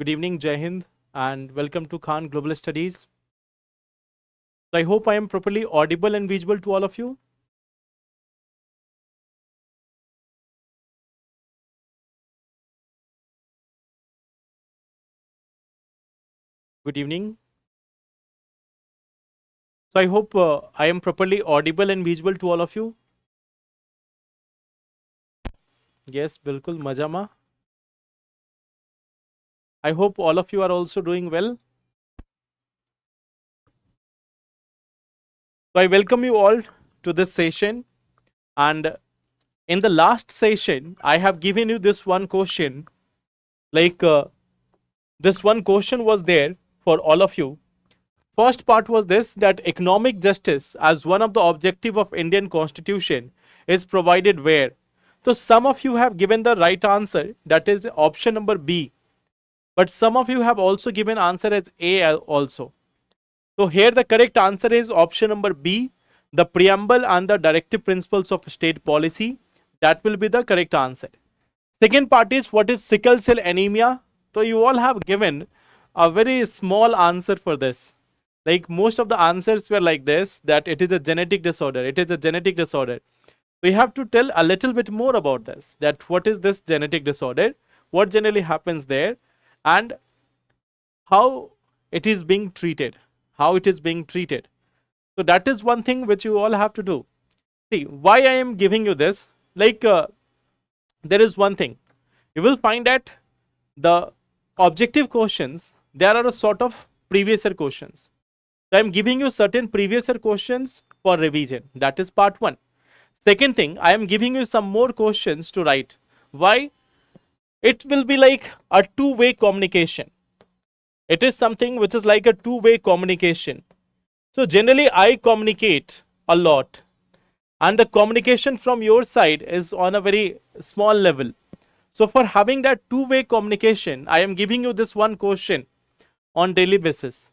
Good evening, Jai Hind, and welcome to Khan Global Studies. So I hope I am properly audible and visible to all of you. Good evening. So I hope I am properly audible and visible to all of you. Yes, bilkul majama. I hope all of you are also doing well. So I welcome you all to this session. And in the last session, I have given you this one question. This one question was there for all of you. First part was this, that economic justice as one of the objective of Indian constitution is provided where. So some of you have given the right answer, that is option number B. But some of you have also given answer as A also. So here the correct answer is option number B, the preamble and the directive principles of state policy. That will be the correct answer. Second part is, what is sickle cell anemia? So you all have given a very small answer for this. Like most of the answers were like this, that it is a genetic disorder. It is a genetic disorder. We have to tell a little bit more about this, that what is this genetic disorder, what generally happens there, and how it is being treated, how it is being treated. So that is one thing which you all have to do. See, why I am giving you this, there is one thing. You will find that the objective questions, there are a sort of previous year questions. So I am giving you certain previous year questions for revision. That is part 1. Second thing, I am giving you some more questions to write. Why? It will be like a two-way communication. It is something which is like a two-way communication. So generally I communicate a lot, and the communication from your side is on a very small level. So for having that two-way communication, I am giving you this one question on daily basis.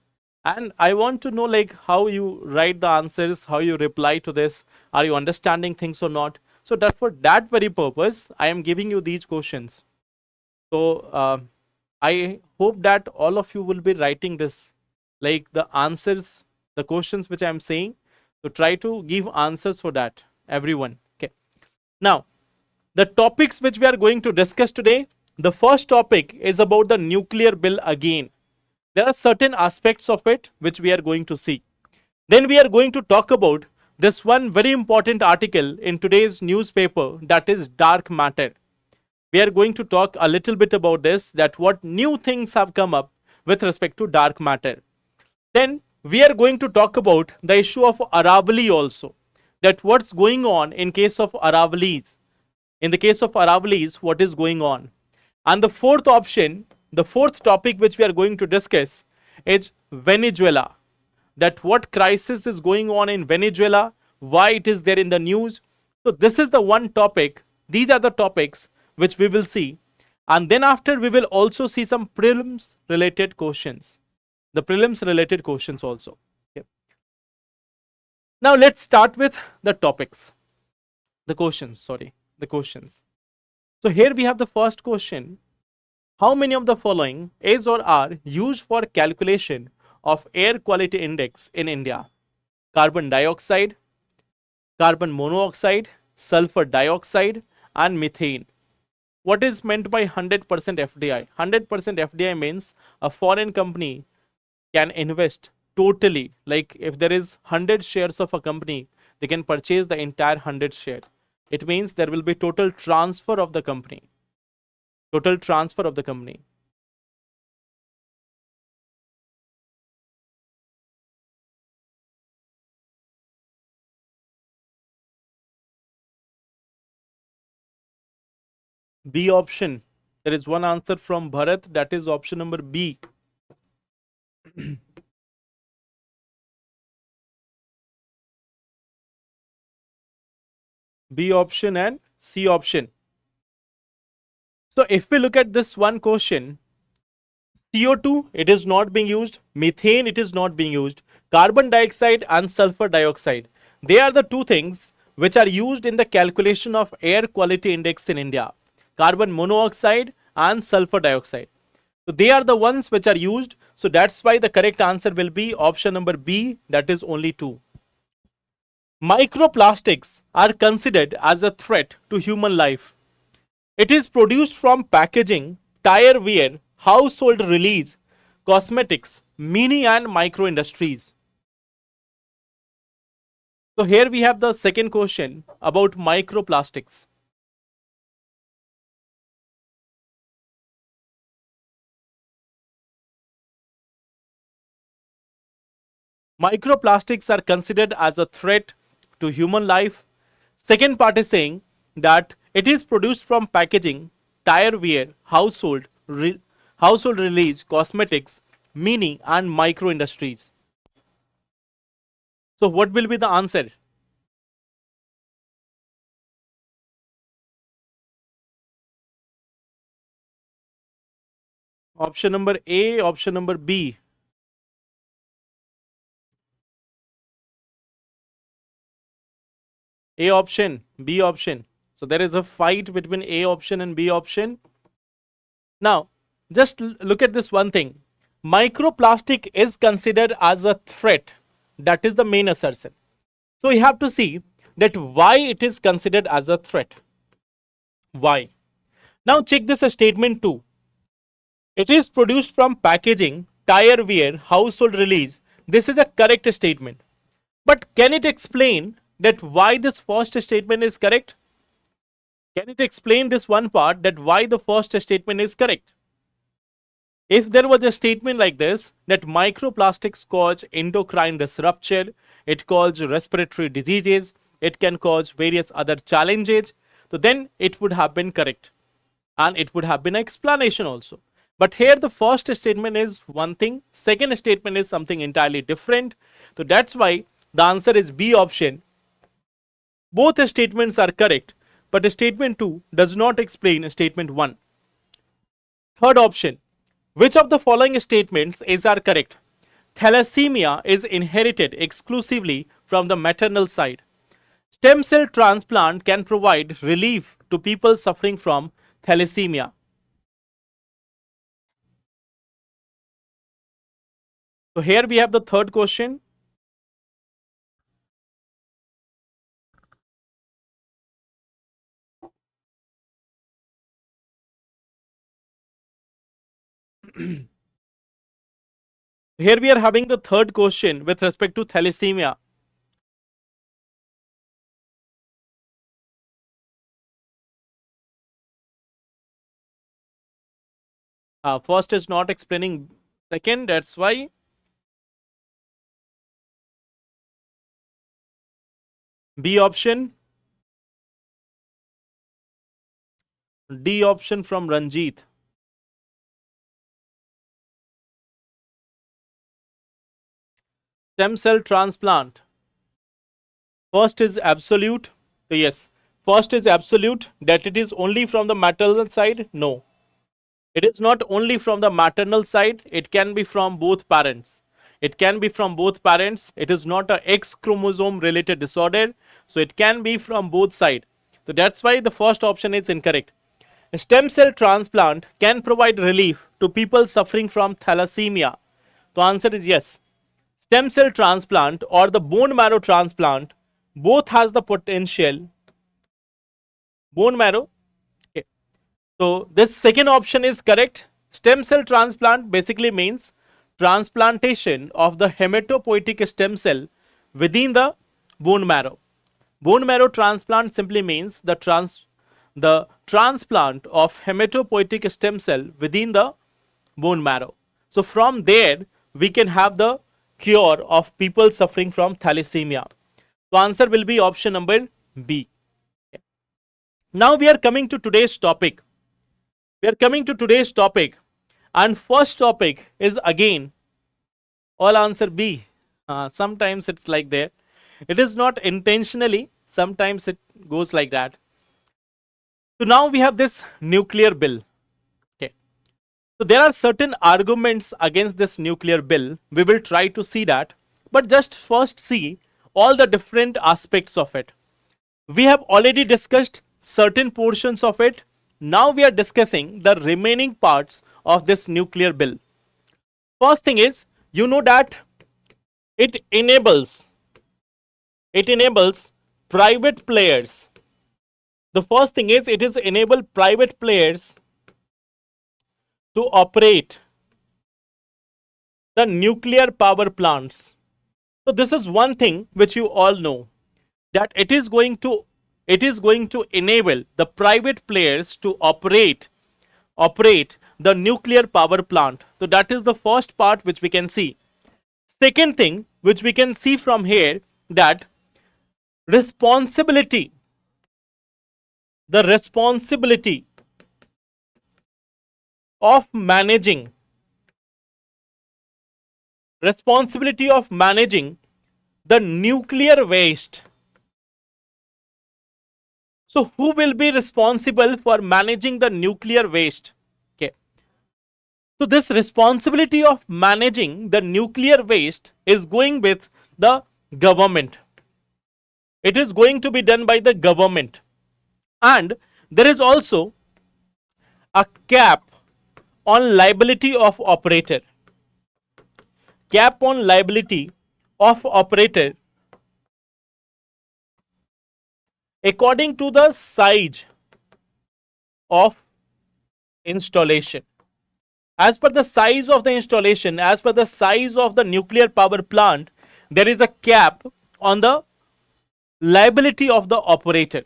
And I want to know like how you write the answers, how you reply to this, are you understanding things or not. So that for that very purpose, I am giving you these questions. So I hope that all of you will be writing this, like the answers, the questions which I am saying. So try to give answers for that, everyone. Okay. Now, the topics which we are going to discuss today, the first topic is about the nuclear bill again. There are certain aspects of it which we are going to see. Then we are going to talk about this one very important article in today's newspaper, that is dark matter. We are going to talk a little bit about this, that what new things have come up with respect to dark matter. Then we are going to talk about the issue of Aravali also, that what's going on in case of Aravalis. In the case of Aravalis, what is going on. And the fourth option, the fourth topic which we are going to discuss is Venezuela. That what crisis is going on in Venezuela, why it is there in the news. So this is the one topic. These are the topics which we will see. And then after we will also see some prelims related questions. The prelims related questions also. Okay. Now let's start with the topics. The questions. So here we have the first question. How many of the following is or are used for calculation of air quality index in India? Carbon dioxide, carbon monoxide, sulfur dioxide, and methane. What is meant by 100% FDI? 100% FDI means a foreign company can invest totally. Like if there is 100 shares of a company, they can purchase the entire 100 share. It means there will be total transfer of the company. Total transfer of the company. B option. There is one answer from Bharat, that is option number B. B option and C option. So if we look at this one question, CO2, it is not being used. Methane, it is not being used. Carbon dioxide and sulfur dioxide. They are the two things which are used in the calculation of air quality index in India. Carbon monoxide and sulfur dioxide. So they are the ones which are used. So that's why the correct answer will be option number B, that is only 2. Microplastics are considered as a threat to human life. It is produced from packaging, tire wear, household release, cosmetics, mini and micro industries. So here we have the second question about microplastics. Microplastics are considered as a threat to human life. Second part is saying that it is produced from packaging, tire wear, household release, cosmetics, mini and micro industries. So what will be the answer? Option number A, option number B. A option, B option. So there is a fight between A option and B option. Now, just look at this one thing. Microplastic is considered as a threat. That is the main assertion. So you have to see that why it is considered as a threat. Why? Now check this statement 2. It is produced from packaging, tire wear, household release. This is a correct statement. But can it explain that why this first statement is correct? Can it explain this one part that why the first statement is correct? If there was a statement like this, that microplastics cause endocrine disruption, it causes respiratory diseases, it can cause various other challenges, so then it would have been correct. And it would have been an explanation also. But here the first statement is one thing, second statement is something entirely different. So that's why the answer is B option. Both statements are correct, but statement 2 does not explain statement 1. Third option. Which of the following statements are correct? Thalassemia is inherited exclusively from the maternal side. Stem cell transplant can provide relief to people suffering from thalassemia. So here we have the third question. Here we are having the third question with respect to thalassemia. First is not explaining second, that's why. B option. D option from Ranjit. Stem cell transplant. First is absolute. So yes, first is absolute that it is only from the maternal side. No, it is not only from the maternal side. It can be from both parents. It can be from both parents. It is not a X chromosome related disorder. So it can be from both sides. So that's why the first option is incorrect. A stem cell transplant can provide relief to people suffering from thalassemia. The answer is yes. Stem cell transplant or the bone marrow transplant both has the potential. Bone marrow. Okay. So this second option is correct. Stem cell transplant basically means transplantation of the hematopoietic stem cell within the bone marrow. Bone marrow transplant simply means the transplant of hematopoietic stem cell within the bone marrow. So from there we can have the cure of people suffering from thalassemia. So answer will be option number B. Now we are coming to today's topic. And first topic is again all answer B. Sometimes it's like that. It is not intentionally. Sometimes it goes like that. So now we have this nuclear bill. Okay. So there are certain arguments against this nuclear bill. We will try to see that. But just first see all the different aspects of it. We have already discussed certain portions of it. Now we are discussing the remaining parts of this nuclear bill? First thing is, you know that it enables private players. The first thing is, it is enable private players to operate the nuclear power plants. So this is one thing which you all know, that it is going to enable the private players to operate the nuclear power plant. So that is the first part which we can see. Second thing which we can see from here, that responsibility of managing the nuclear waste. So who will be responsible for managing the nuclear waste? Okay. So this responsibility of managing the nuclear waste is going with the government. It is going to be done by the government. And there is also a cap on liability of operator. Cap on liability of operator according to the size of installation. As per the size of the installation, as per the size of the nuclear power plant, there is a cap on the liability of the operator.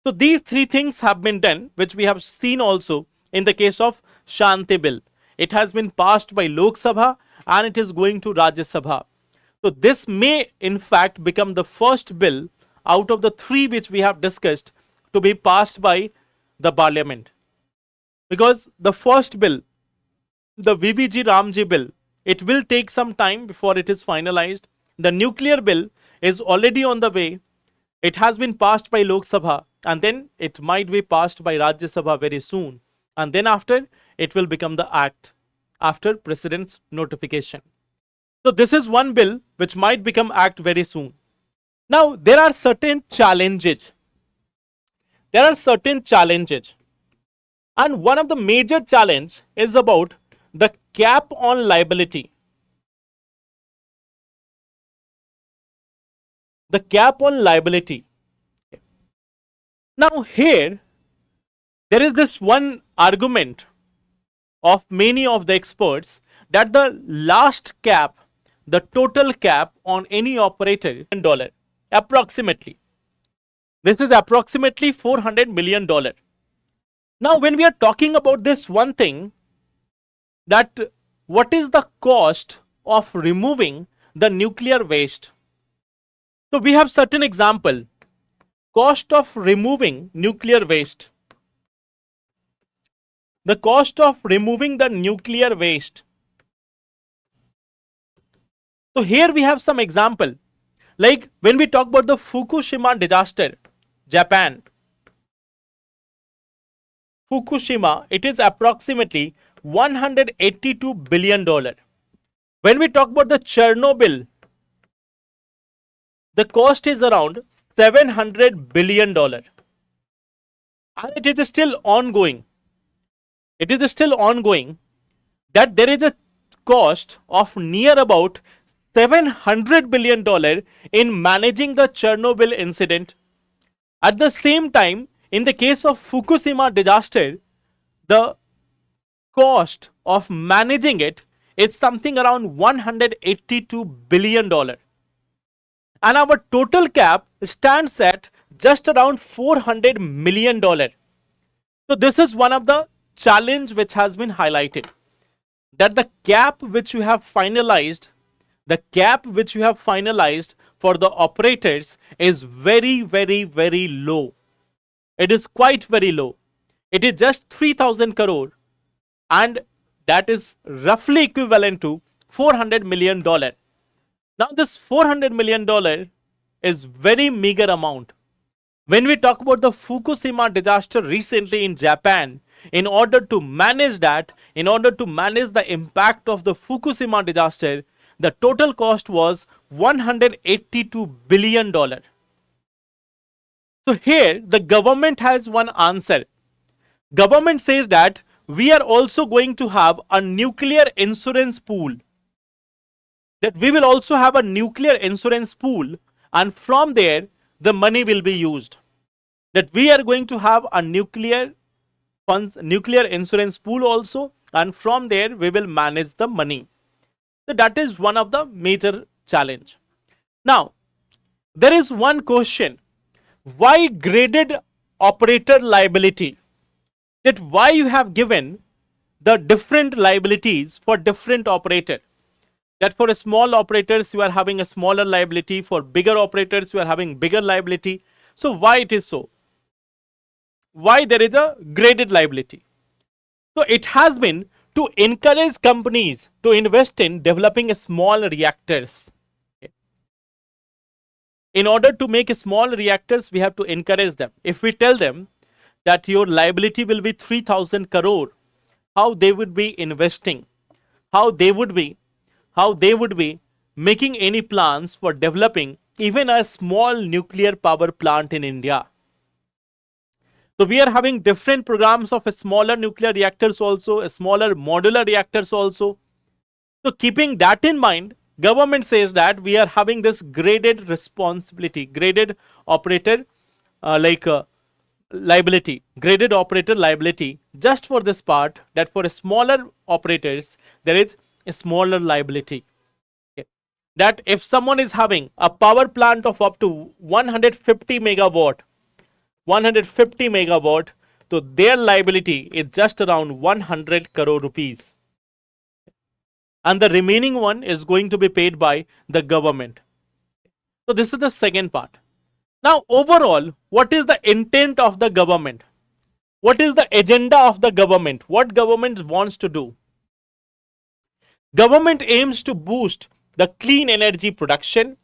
So these three things have been done, which we have seen also in the case of Shanti Bill. It has been passed by Lok Sabha and it is going to Rajya Sabha. So this may in fact become the first bill out of the three which we have discussed to be passed by the parliament. Because the first bill, the VVG Ramji bill, it will take some time before it is finalized. The nuclear bill is already on the way. It has been passed by Lok Sabha and then it might be passed by Rajya Sabha very soon. And then after, it will become the act after President's notification. So this is one bill which might become act very soon. Now, there are certain challenges. And one of the major challenge is about the cap on liability. The cap on liability. Now here, there is this one argument of many of the experts that the last cap, the total cap on any operator in dollar, approximately. This is approximately $400 million. Now, when we are talking about this one thing, that what is the cost of removing the nuclear waste? So we have certain example. Cost of removing nuclear waste. The cost of removing the nuclear waste. So here we have some example. Like when we talk about the Fukushima disaster, Japan. Fukushima, it is approximately $182 billion. When we talk about the Chernobyl, the cost is around $700 billion. And it is still ongoing. That there is a cost of near about $700 billion in managing the Chernobyl incident. At the same time, in the case of Fukushima disaster, the cost of managing it is something around $182 billion. And our total cap stands at just around $400 million. So this is one of the challenge which has been highlighted, that the cap which you have finalized, for the operators is very, very, very low. It is quite very low. It is just 3,000 crore and that is roughly equivalent to $400 million. Now this $400 million is very meager amount. When we talk about the Fukushima disaster recently in Japan, in order to manage the impact of the Fukushima disaster, the total cost was $182 billion. So here the government has one answer. Government says that we are also going to have a nuclear insurance pool. That we will also have a nuclear insurance pool, and from there the money will be used. That we are going to have a nuclear funds, nuclear insurance pool also, and from there we will manage the money. So that is one of the major challenge. Now there is one question: why graded operator liability? That why you have given the different liabilities for different operator? That for small operators you are having a smaller liability, for bigger operators you are having bigger liability. So why it is so? Why there is a graded liability? So it has been to encourage companies to invest in developing small reactors. In order to make small reactors, we have to encourage them. If we tell them that your liability will be 3,000 crore, how they would be investing, how they would be making any plans for developing even a small nuclear power plant in India. So we are having different programs of a smaller nuclear reactors also, a smaller modular reactors also. So keeping that in mind, government says that we are having this graded responsibility, graded operator liability, graded operator liability, just for this part, that for smaller operators there is a smaller liability. Okay. That if someone is having a power plant of up to 150 megawatt, 150 megawatt, so their liability is just around 100 crore rupees, and the remaining one is going to be paid by the government. So this is the second part. Now overall, what is the intent of the government? What is the agenda of the government? What government wants to do? Government aims to boost the clean energy production,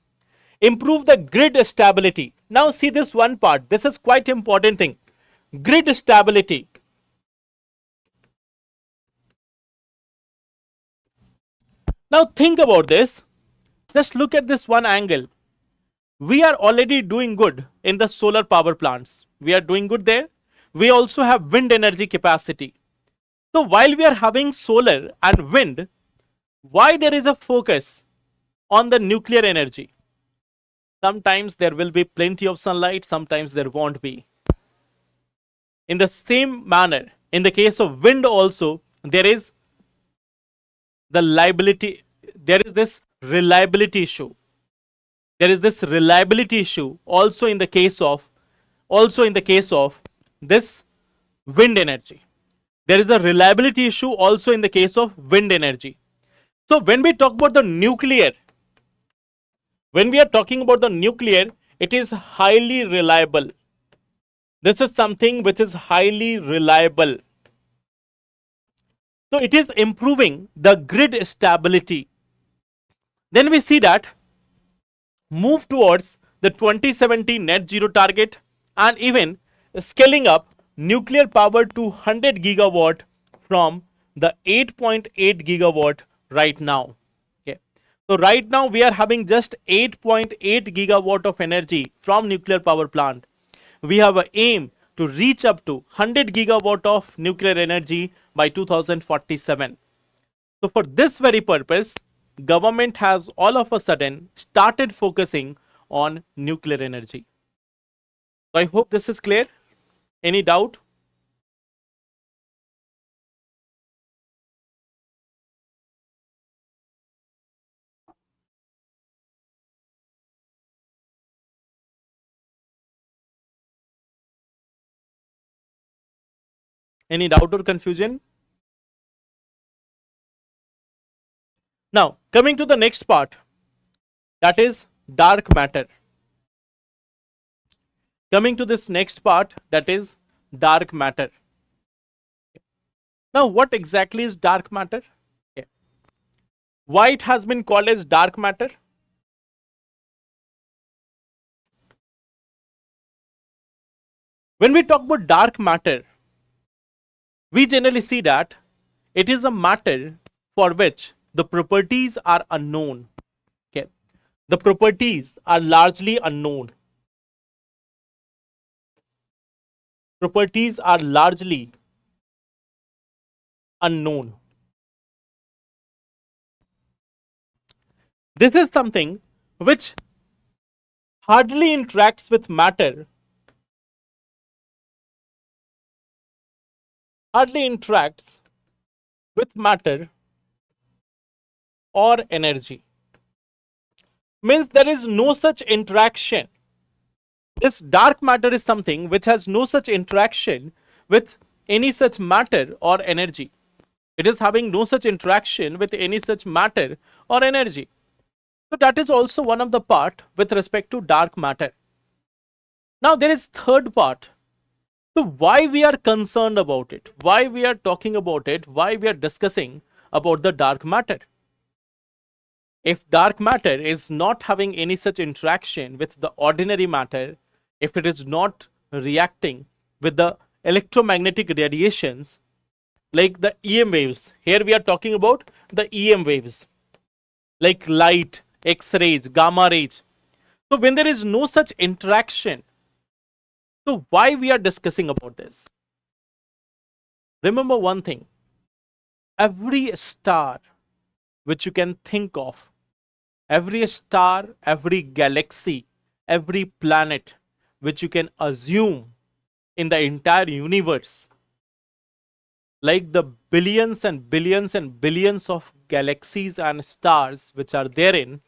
improve the grid stability. Now see this one part, this is quite important thing. Grid stability. Now think about this. Just look at this one angle. We are already doing good in the solar power plants. We are doing good there. We also have wind energy capacity. So while we are having solar and wind, why there is a focus on the nuclear energy? Sometimes there will be plenty of sunlight, sometimes there won't be. In the same manner, in the case of wind also, there is the liability, there is this reliability issue. There is this reliability issue also in the case of this wind energy. There is a reliability issue also in the case of wind energy. So when we talk about the nuclear, when we are talking about the nuclear, it is highly reliable. This is something which is highly reliable. So it is improving the grid stability. Then we see that move towards the 2070 net zero target, and even scaling up nuclear power to 100 gigawatt from the 8.8 gigawatt right now. Okay. So right now we are having just 8.8 gigawatt of energy from nuclear power plant. We have an aim to reach up to 100 gigawatt of nuclear energy by 2047. So for this very purpose, government has all of a sudden started focusing on nuclear energy. So I hope this is clear. Any doubt? Any doubt or confusion? Now, coming to the next part, that is dark matter. Coming to this next part, that is dark matter. Now, what exactly is dark matter? Okay. Why it has been called as dark matter? When we talk about dark matter, we generally see that it is a matter for which the properties are unknown. Okay. The properties are largely unknown. Properties are largely unknown. This is something which hardly interacts with matter, hardly interacts with matter or energy. Means there is no such interaction. This dark matter is something which has no such interaction with any such matter or energy. It is having no such interaction with any such matter or energy. So that is also one of the part with respect to dark matter. Now there is third part. So why we are concerned about it? Why we are talking about it? Why we are discussing about the dark matter? If dark matter is not having any such interaction with the ordinary matter, if it is not reacting with the electromagnetic radiations like the EM waves, here we are talking about the EM waves like light, X-rays, gamma rays. So when there is no such interaction, so why we are discussing about this? Remember one thing, every star which you can think of, every star, every galaxy, every planet which you can assume in the entire universe, like the billions and billions and billions of galaxies and stars which are therein,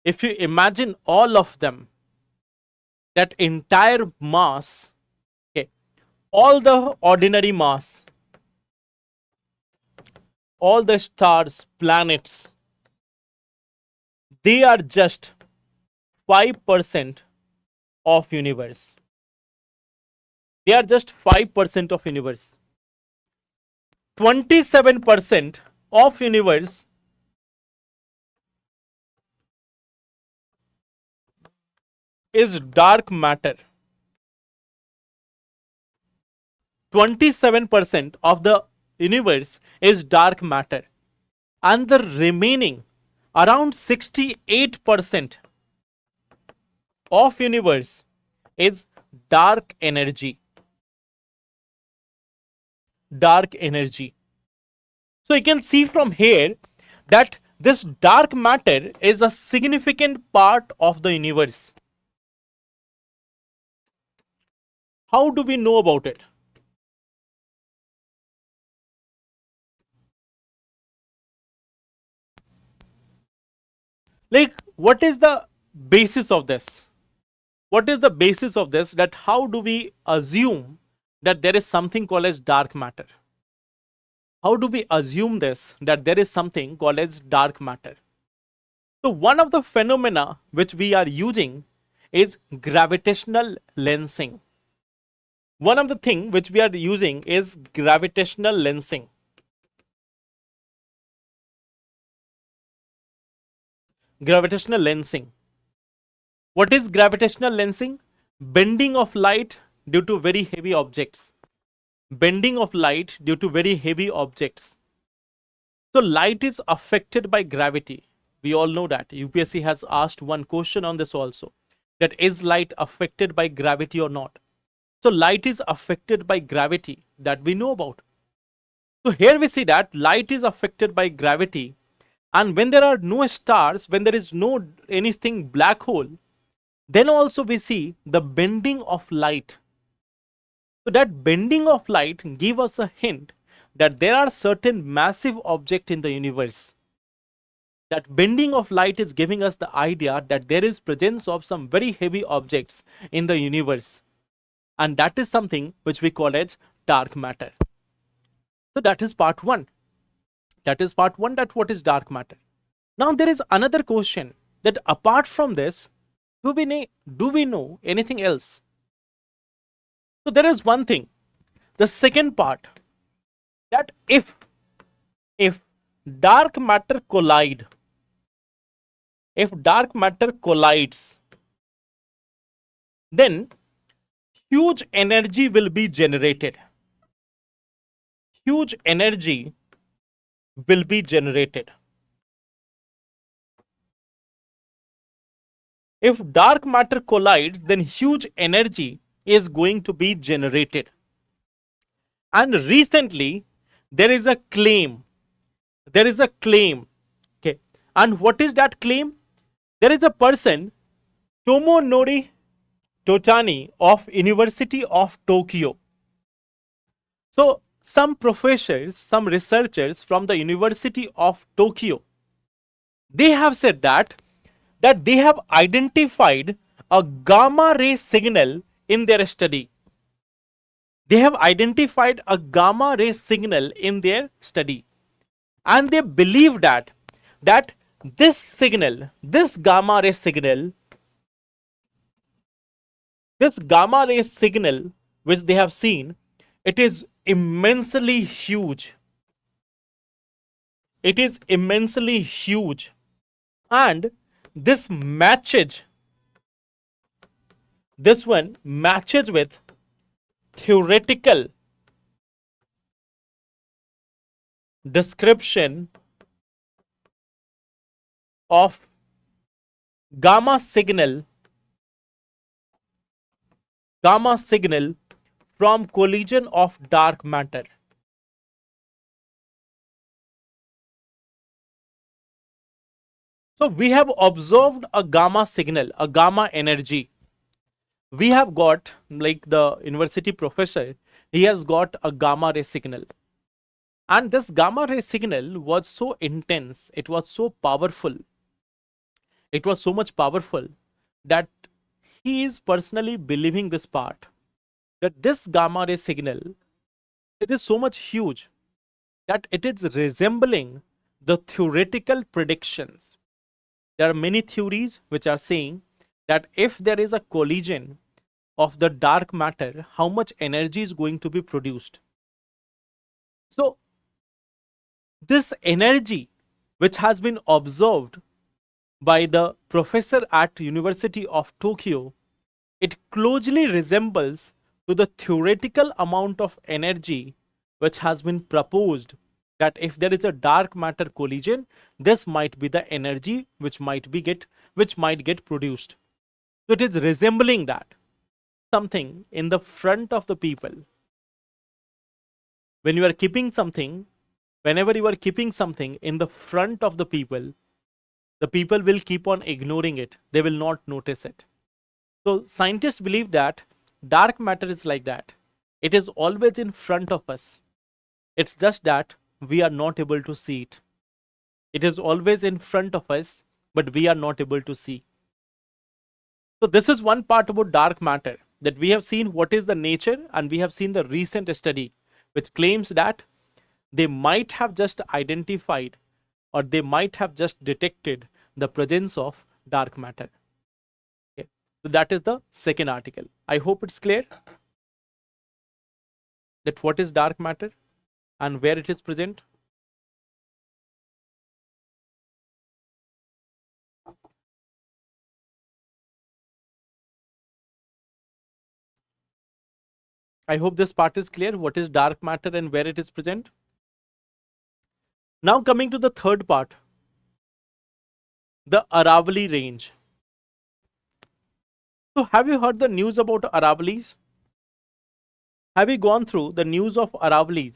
if you imagine all of them, that entire mass, okay, all the ordinary mass, all the stars, planets, they are just 5% of universe. They are just 5% of universe. 27% of universe is dark matter. 27% of the universe is dark matter, and the remaining around 68% of universe is dark energy. Dark energy. So you can see from here that this dark matter is a significant part of the universe. How do we know about it? Like, what is the basis of this? What is the basis of this? That how do we assume that there is something called as dark matter? How do we assume this, that there is something called as dark matter? So one of the phenomena which we are using is gravitational lensing. One of the thing which we are using is gravitational lensing. Gravitational lensing. What is gravitational lensing? Bending of light due to very heavy objects. Bending of light due to very heavy objects. So light is affected by gravity. We all know that. UPSC has asked one question on this also. That is light affected by gravity or not? So light is affected by gravity, that we know about. So here we see that light is affected by gravity, and when there are no stars, when there is no anything black hole, then also we see the bending of light. So that bending of light give us a hint that there are certain massive objects in the universe. That bending of light is giving us the idea that there is presence of some very heavy objects in the universe, and that is something which we call as dark matter. So that is part one. That is part one, that what is dark matter. Now there is another question, that apart from this, do we know anything else? So there is one thing, the second part, that if dark matter collide, if dark matter collides, then huge energy will be generated. Huge energy will be generated. If dark matter collides, then huge energy is going to be generated. And recently, there is a claim. There is a claim. Okay. And what is that claim? There is a person, Tomonori Totani of University of Tokyo. So some professors, some researchers from the University of Tokyo, they have said that they have identified a gamma ray signal in their study. They have identified a gamma ray signal in their study, and they believe that this signal, this gamma ray signal, this gamma ray signal which they have seen, it is immensely huge. It is immensely huge, and this matches, this one matches with theoretical description of gamma signal from collision of dark matter. So we have observed a gamma signal, a gamma energy. We have got, like the university professor, he has got a gamma ray signal. And this gamma ray signal was so intense, it was so powerful. It was so much powerful that he is personally believing this part, that this gamma ray signal, it is so much huge that it is resembling the theoretical predictions. There are many theories which are saying that if there is a collision of the dark matter, how much energy is going to be produced. So this energy which has been observed by the professor at University of Tokyo, it closely resembles to the theoretical amount of energy which has been proposed, that if there is a dark matter collision, this might be the energy which might get produced. So it is resembling that, something in the front of the people. When you are keeping something, whenever you are keeping something in the front of the people will keep on ignoring it. They will not notice it. So scientists believe that dark matter is like that. It is always in front of us. It's just that we are not able to see it. It is always in front of us, but we are not able to see. So this is one part about dark matter, that we have seen what is the nature, and we have seen the recent study which claims that they might have just identified, or they might have just detected the presence of dark matter. Okay. So that is the second article. I hope it's clear that what is dark matter and where it is present. I hope this part is clear, what is dark matter and where it is present. Now coming to the third part, the Aravali Range. So have you heard the news about Aravalis? Have you gone through the news of Aravalis?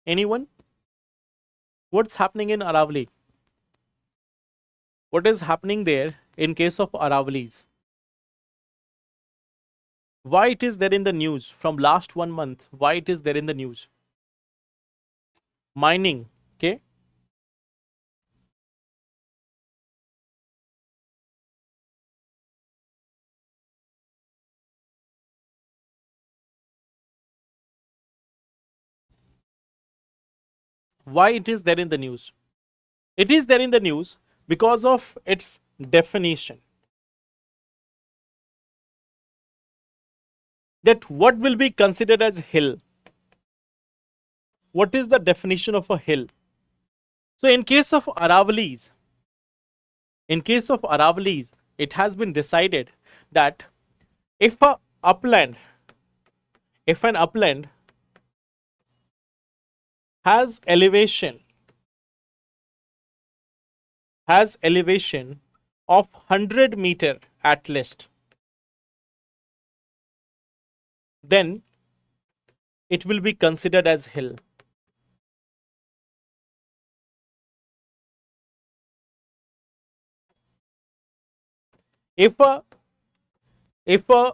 Anyone? What's happening in Aravali? What is happening there in case of Aravalis? Why it is there in the news from last 1 month? Why it is there in the news? Mining, okay? Why it is there in the news? It is there in the news because of its definition. That what will be considered as hill? What is the definition of a hill? So in case of Aravalis, it has been decided that if an upland has elevation of 100 meter at least, then it will be considered as hill. If a if a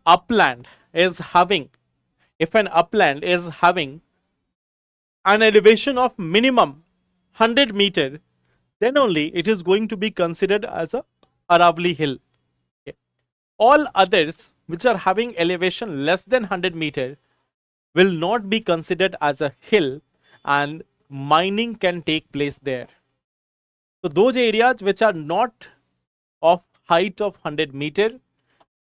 upland is having if an upland is having an elevation of minimum 100 meter, then only it is going to be considered as a Aravali hill. Okay. All others which are having elevation less than 100 meter will not be considered as a hill, and mining can take place there. So those areas which are not of height of 100 meter,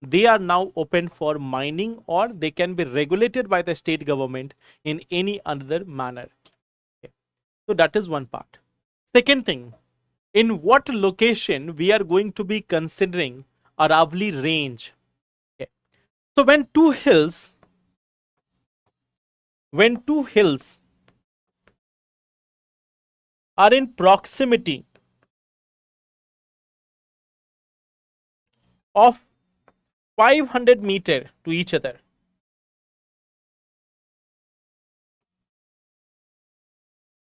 they are now open for mining, or they can be regulated by the state government in any other manner. Okay. So that is one part. Second thing, in what location we are going to be considering Aravali range. Okay. So when two hills are in proximity of 500 meter to each other,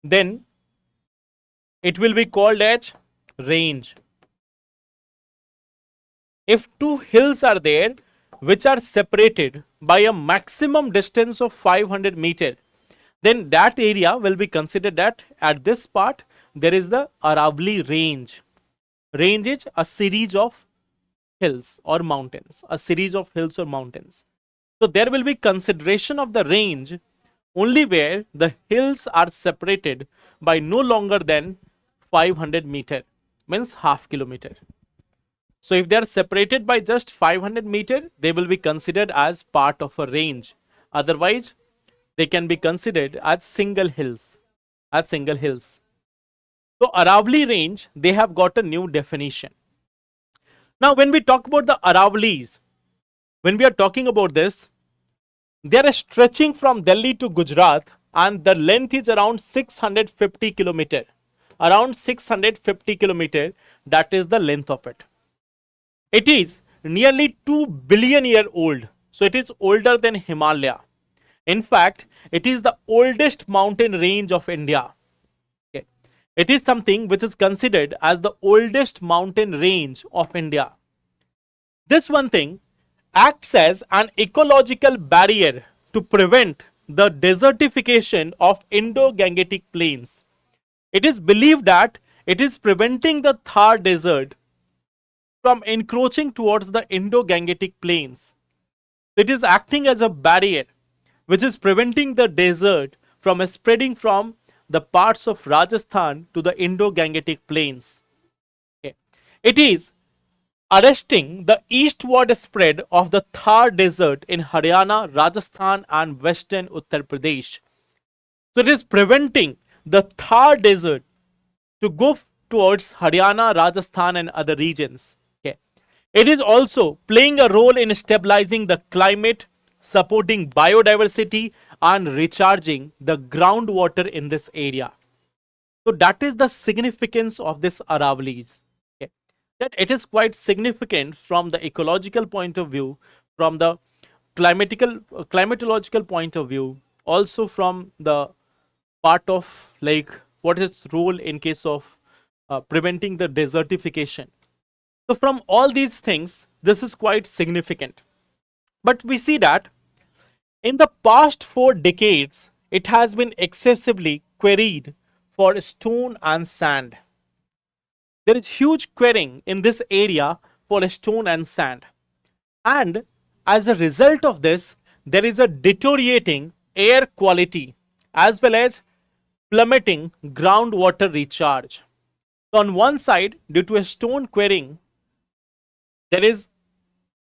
then it will be called as range. If two hills are there which are separated by a maximum distance of 500 meter, then that area will be considered that at this part there is the Aravali range. Range is a series of hills or mountains, a series of hills or mountains. So there will be consideration of the range only where the hills are separated by no longer than 500 meter, means half kilometer. So if they are separated by just 500 meter, they will be considered as part of a range. Otherwise, they can be considered as single hills. So Aravali range, they have got a new definition. Now, when we talk about the Aravalis, when we are talking about this, they are stretching from Delhi to Gujarat, and the length is around 650 kilometer. Around 650 kilometer, that is the length of it. It is nearly 2 billion year old. So it is older than Himalaya. In fact, it is the oldest mountain range of India. Okay. It is something which is considered as the oldest mountain range of India. This one thing acts as an ecological barrier to prevent the desertification of Indo-Gangetic plains. It is believed that it is preventing the Thar desert from encroaching towards the Indo-Gangetic plains. It is acting as a barrier which is preventing the desert from spreading from the parts of Rajasthan to the Indo-Gangetic plains. Okay. It is arresting the eastward spread of the Thar desert in Haryana, Rajasthan and western Uttar Pradesh. So it is preventing the Thar desert to go towards Haryana, Rajasthan and other regions. Okay. It is also playing a role in stabilizing the climate, supporting biodiversity and recharging the groundwater in this area. So that is the significance of this Aravalis. Okay. That it is quite significant from the ecological point of view, from the climatological point of view, also from the part of like what is its role in case of preventing the desertification. So from all these things, this is quite significant. But we see that in the past 4 decades, it has been excessively quarried for stone and sand. There is huge quarrying in this area for stone and sand. And as a result of this, there is a deteriorating air quality as well as plummeting groundwater recharge. So on one side, due to a stone quarrying, there is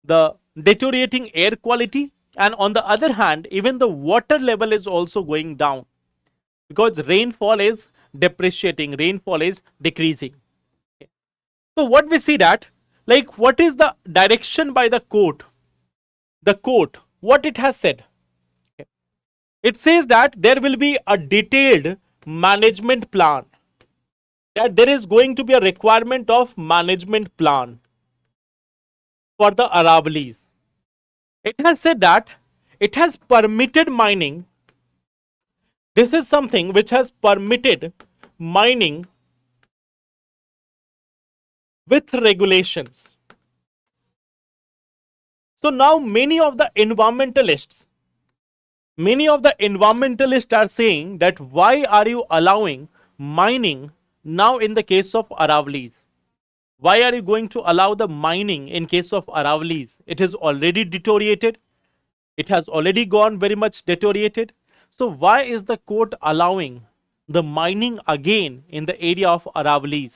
the deteriorating air quality, and on the other hand, even the water level is also going down because rainfall is depreciating, rainfall is decreasing. Okay. So what we see that, like what is the direction by the court? The court, what it has said? Okay. It says that there will be a detailed management plan, that there is going to be a requirement of management plan for the Aravalis. It has said that it has permitted mining. This is something which has permitted mining with regulations. So now many of the environmentalists are saying that why are you allowing mining now in the case of Aravalis? Why are you going to allow the mining in case of Aravalis? It is already deteriorated. It has already gone very much deteriorated. So why is the court allowing the mining again in the area of Aravalis?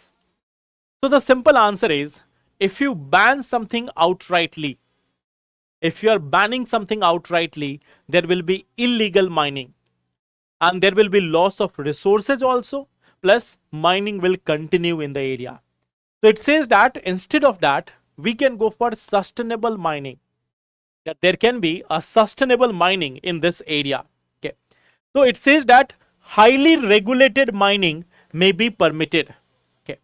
So the simple answer is, if you ban something outrightly, if you are banning something outrightly, there will be illegal mining and there will be loss of resources also, plus mining will continue in the area. So it says that instead of that, we can go for sustainable mining. That there can be a sustainable mining in this area. Okay. So it says that highly regulated mining may be permitted. Okay.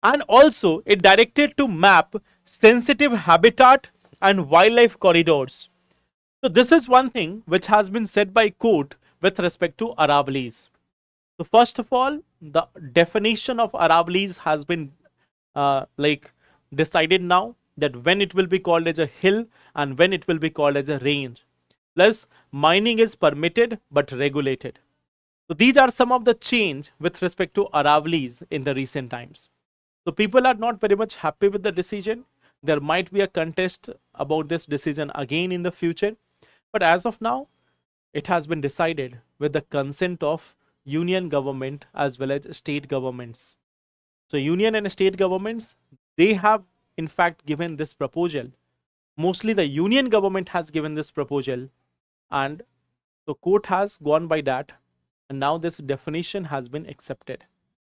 And also it directed to map sensitive habitat and wildlife corridors. So this is one thing which has been said by court with respect to Aravalis. So first of all, the definition of Aravalis has been decided now, that when it will be called as a hill and when it will be called as a range. Plus mining is permitted but regulated. So these are some of the change with respect to Aravalis in the recent times. So people are not very much happy with the decision. There might be a contest about this decision again in the future. But as of now, it has been decided with the consent of union government as well as state governments. So union and state governments, they have in fact given this proposal. Mostly the union government has given this proposal, and the court has gone by that, and now this definition has been accepted.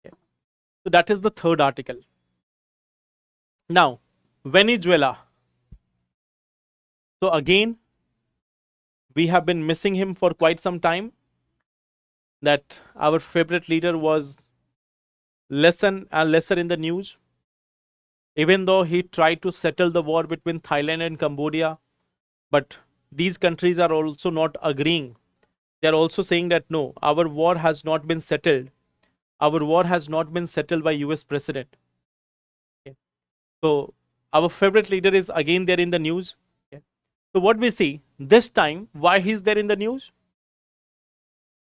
Okay. So that is the third article. Now, Venezuela. So again, we have been missing him for quite some time. That our favorite leader was lesser and lesser in the news. Even though he tried to settle the war between Thailand and Cambodia, but these countries are also not agreeing. They are also saying that no, our war has not been settled. Our war has not been settled by US president. Okay. So our favorite leader is again there in the news. Okay. So what we see this time, why he's there in the news?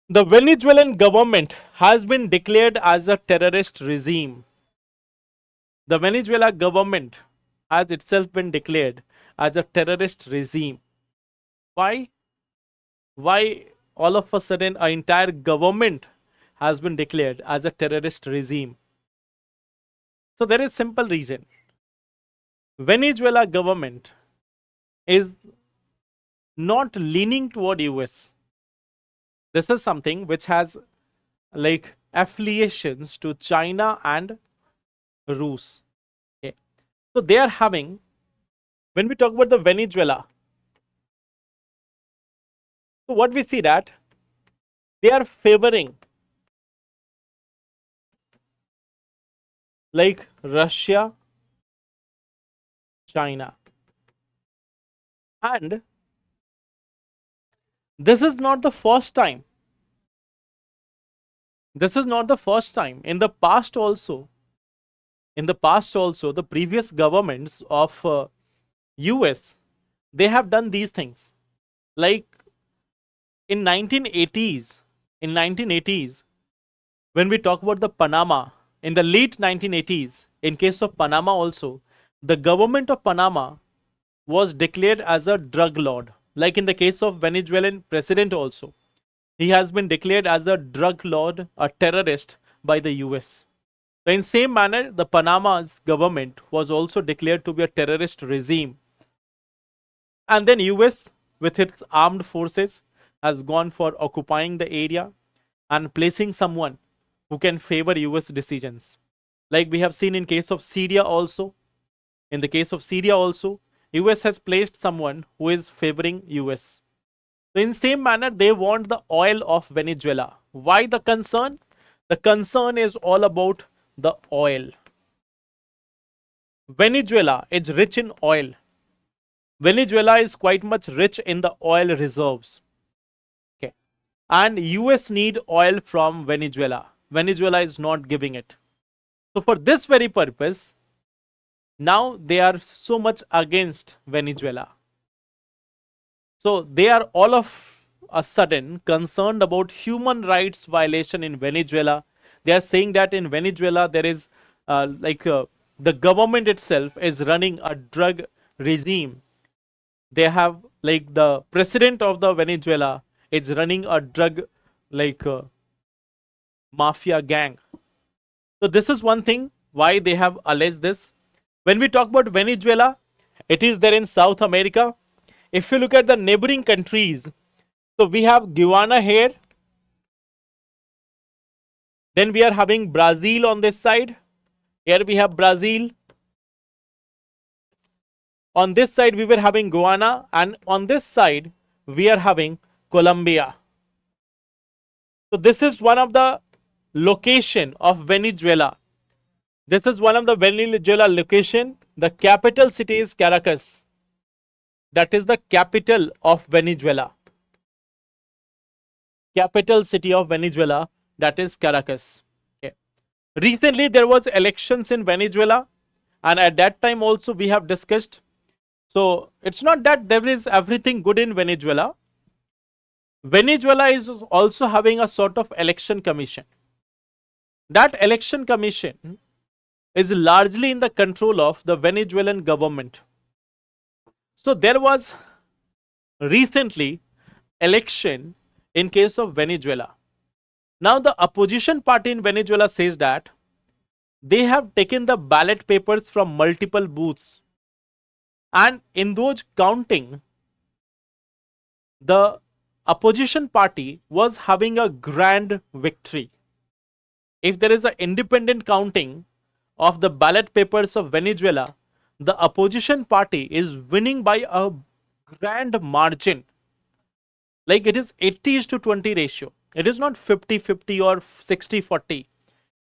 The Venezuelan government has been declared as a terrorist regime. The Venezuela government has itself been declared as a terrorist regime. Why? Why all of a sudden an entire government has been declared as a terrorist regime? So there is simple reason. Venezuela government is not leaning toward US. This is something which has affiliations to China and Rus. Okay. So they are having, when we talk about the Venezuela, so what we see that they are favoring Russia, China. And this is not the first time. This is not the first time. In the past also, the previous governments of US, they have done these things. Like in 1980s, when we talk about the Panama, in the late 1980s, in case of Panama also, the government of Panama was declared as a drug lord. Like in the case of Venezuelan president also, he has been declared as a drug lord, a terrorist by the US. So in same manner, the Panama's government was also declared to be a terrorist regime. And then US, with its armed forces, has gone for occupying the area and placing someone who can favor US decisions. Like we have seen in case of Syria also. In the case of Syria also, US has placed someone who is favoring US. So in same manner, they want the oil of Venezuela. Why the concern? The concern is all about the oil. Venezuela is rich in oil. Venezuela is quite much rich in the oil reserves. Okay. And US need oil from Venezuela. Venezuela is not giving it. So for this very purpose, now they are so much against Venezuela. So they are all of a sudden concerned about human rights violation in Venezuela. They are saying that in Venezuela there is the government itself is running a drug regime. They have like the president of the Venezuela is running a drug like mafia gang. So this is one thing why they have alleged this. When we talk about Venezuela, it is there in South America. If you look at the neighboring countries, so we have Guyana here. Then we are having Brazil on this side. Here we have Brazil. On this side we were having Guyana, and on this side we are having Colombia. So this is one of the location of Venezuela. This is one of the Venezuela location. The capital city is Caracas. That is the capital of Venezuela. Capital city of Venezuela, that is Caracas. Okay. Recently there was elections in Venezuela, and at that time also we have discussed. So it's not that there is everything good in Venezuela. Venezuela is also having a sort of election commission. That election commission is largely in the control of the Venezuelan government. So there was recently election in case of Venezuela. Now the opposition party in Venezuela says that they have taken the ballot papers from multiple booths, and in those counting, the opposition party was having a grand victory. If there is an independent counting of the ballot papers of Venezuela, the opposition party is winning by a grand margin. Like it is 80:20 ratio. It is not 50-50 or 60-40.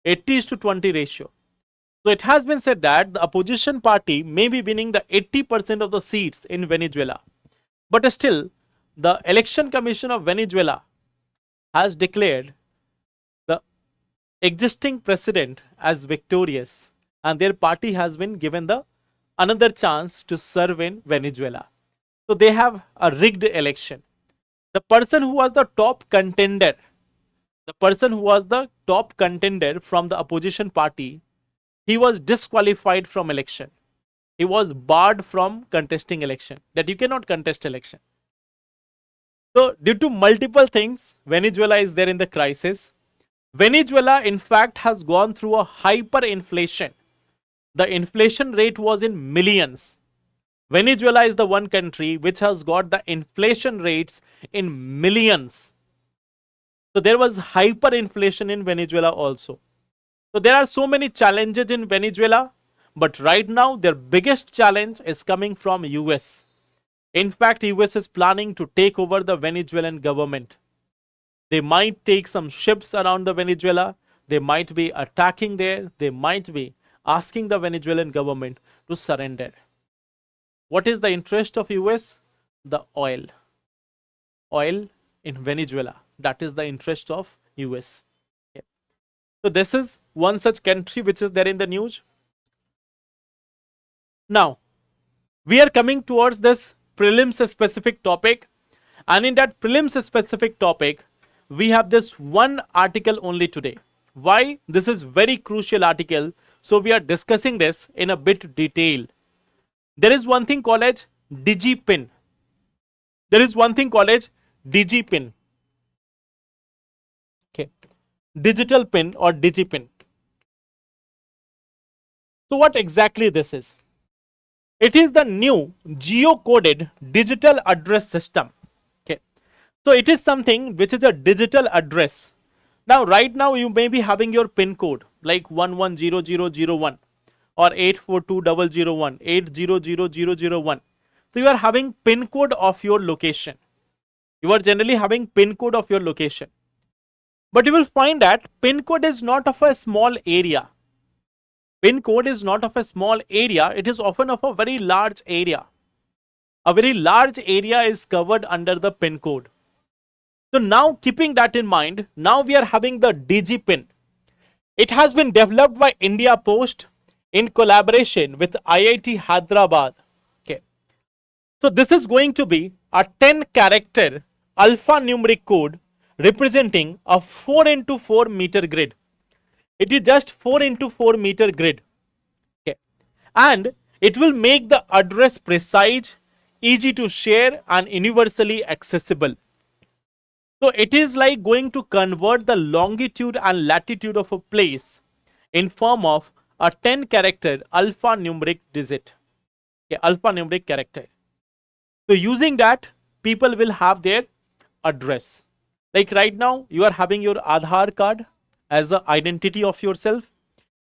80:20 ratio. So it has been said that the opposition party may be winning the 80% of the seats in Venezuela. But still, the Election Commission of Venezuela has declared the existing president as victorious, and their party has been given the another chance to serve in Venezuela. So they have a rigged election. The person who was the top contender, from the opposition party, he was disqualified from election. He was barred from contesting election, that you cannot contest election. So due to multiple things, Venezuela is there in the crisis. Venezuela in fact has gone through a hyperinflation. The inflation rate was in millions. Venezuela is the one country which has got the inflation rates in millions. So there was hyperinflation in Venezuela also. So there are so many challenges in Venezuela, but right now their biggest challenge is coming from US. In fact, US is planning to take over the Venezuelan government. They might take some ships around the Venezuela. They might be attacking there. They might be asking the Venezuelan government to surrender. What is the interest of US? The oil. Oil in Venezuela. That is the interest of US. Okay. So this is one such country which is there in the news. Now, we are coming towards this prelims specific topic, and in that prelims specific topic, we have this one article only today. Why? This is very crucial article, so we are discussing this in a bit detail. There is one thing called as DigiPin. Okay, digital pin or DigiPin. So what exactly this is? It is the new geocoded digital address system. Okay, so it is something which is a digital address. Now, right now you may be having your pin code like 110001 or 8420001, 800001. So you are having pin code of your location. You are generally having pin code of your location. But you will find that pin code is not of a small area. Pin code is not of a small area, it is often of a very large area. A very large area is covered under the pin code. So now, keeping that in mind, now we are having the DigiPin. It has been developed by India Post in collaboration with IIT Hyderabad. Okay. So this is going to be a 10 character alphanumeric code representing a 4 into 4 meter grid. It is just 4 into 4 meter grid. Okay. And it will make the address precise, easy to share, and universally accessible. So it is like going to convert the longitude and latitude of a place in form of a 10 character alphanumeric digit. Okay, alphanumeric character. So using that, people will have their address. Like right now, you are having your Aadhaar card as the identity of yourself.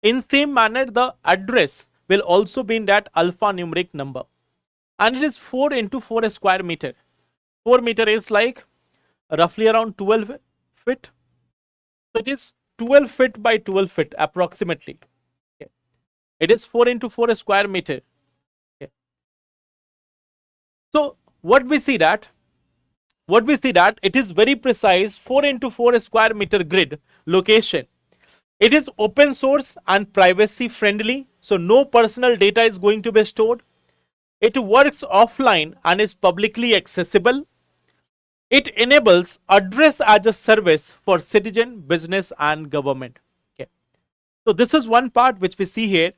In same manner, the address will also be in that alphanumeric number. And it is 4 into 4 square meter. 4 meter is like roughly around 12 feet. So it is 12 feet by 12 feet approximately. Okay. It is 4 into 4 square meter. Okay. So what we see that it is very precise 4 into 4 square meter grid location. It is open source and privacy friendly, so no personal data is going to be stored. It works offline and is publicly accessible. It enables address as a service for citizen, business, and government. Okay. So this is one part which we see here.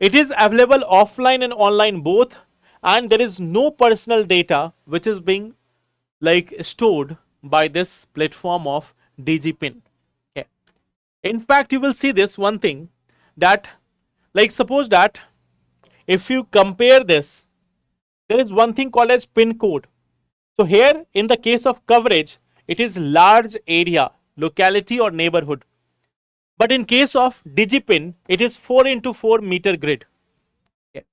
It is available offline and online both, and there is no personal data which is being like stored by this platform of DigiPin. Okay. In fact, you will see this one thing that, like suppose that if you compare this, there is one thing called as pin code. So here in the case of coverage, it is large area, locality or neighborhood. But in case of DigiPin, it is 4 into 4 meter grid. Okay.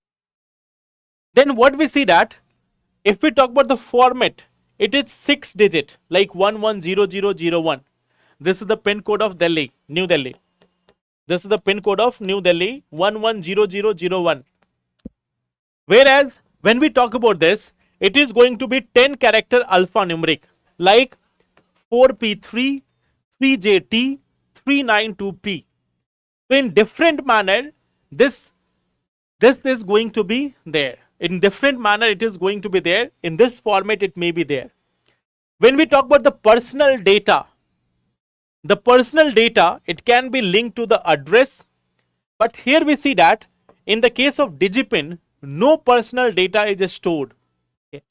Then what we see that if we talk about the format, it is 6 digit like 110001. This is the pin code of Delhi, New Delhi. This is the pin code of New Delhi 110001. Whereas when we talk about this, it is going to be 10 character alphanumeric like 4P3, 3JT, 392P. So in different manner, this is going to be there. In different manner, it is going to be there. In this format, it may be there. When we talk about the personal data, it can be linked to the address. But here we see that in the case of DigiPin, no personal data is stored. Okay.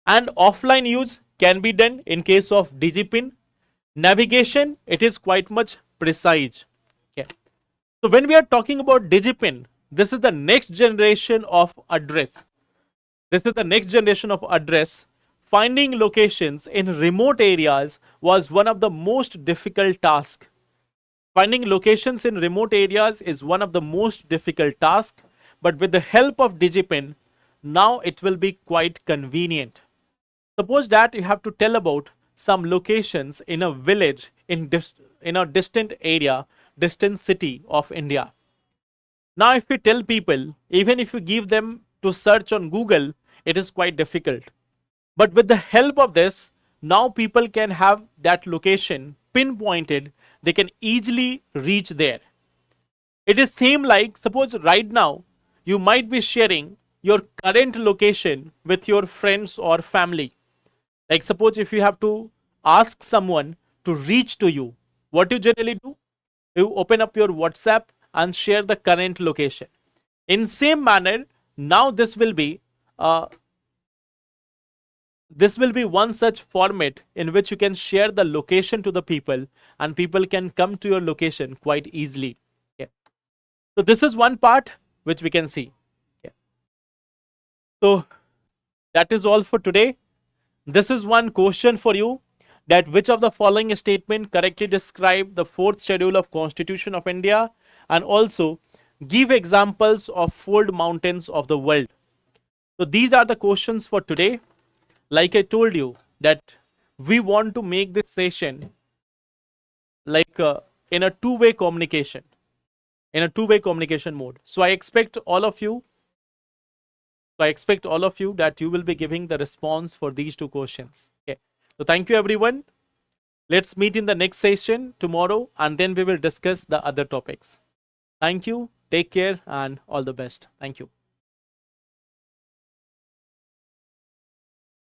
And offline use can be done in case of DigiPin. Navigation, it is quite much precise. Okay. So when we are talking about DigiPin, this is the next generation of address. Finding locations in remote areas was one of the most difficult tasks. Finding locations in remote areas is one of the most difficult tasks, but with the help of DigiPin, now it will be quite convenient. Suppose that you have to tell about some locations in a village in a distant area, distant city of India. Now if we tell people, even if you give them to search on Google, it is quite difficult. But with the help of this, now people can have that location pinpointed. They can easily reach there. It is same like, suppose right now, you might be sharing your current location with your friends or family. Like suppose if you have to ask someone to reach to you, what you generally do? You open up your WhatsApp and share the current location. In same manner, now this will be one such format in which you can share the location to the people and people can come to your location quite easily. Okay. So this is one part which we can see. Okay. So that is all for today. This is one question for you, that which of the following statement correctly describe the fourth schedule of Constitution of India, and also give examples of fold mountains of the world. So these are the questions for today. Like I told you that we want to make this session like in a two-way communication mode. So I expect all of you that you will be giving the response for these two questions. Okay. So thank you everyone. Let's meet in the next session tomorrow and then we will discuss the other topics. Thank you. Take care and all the best. Thank you.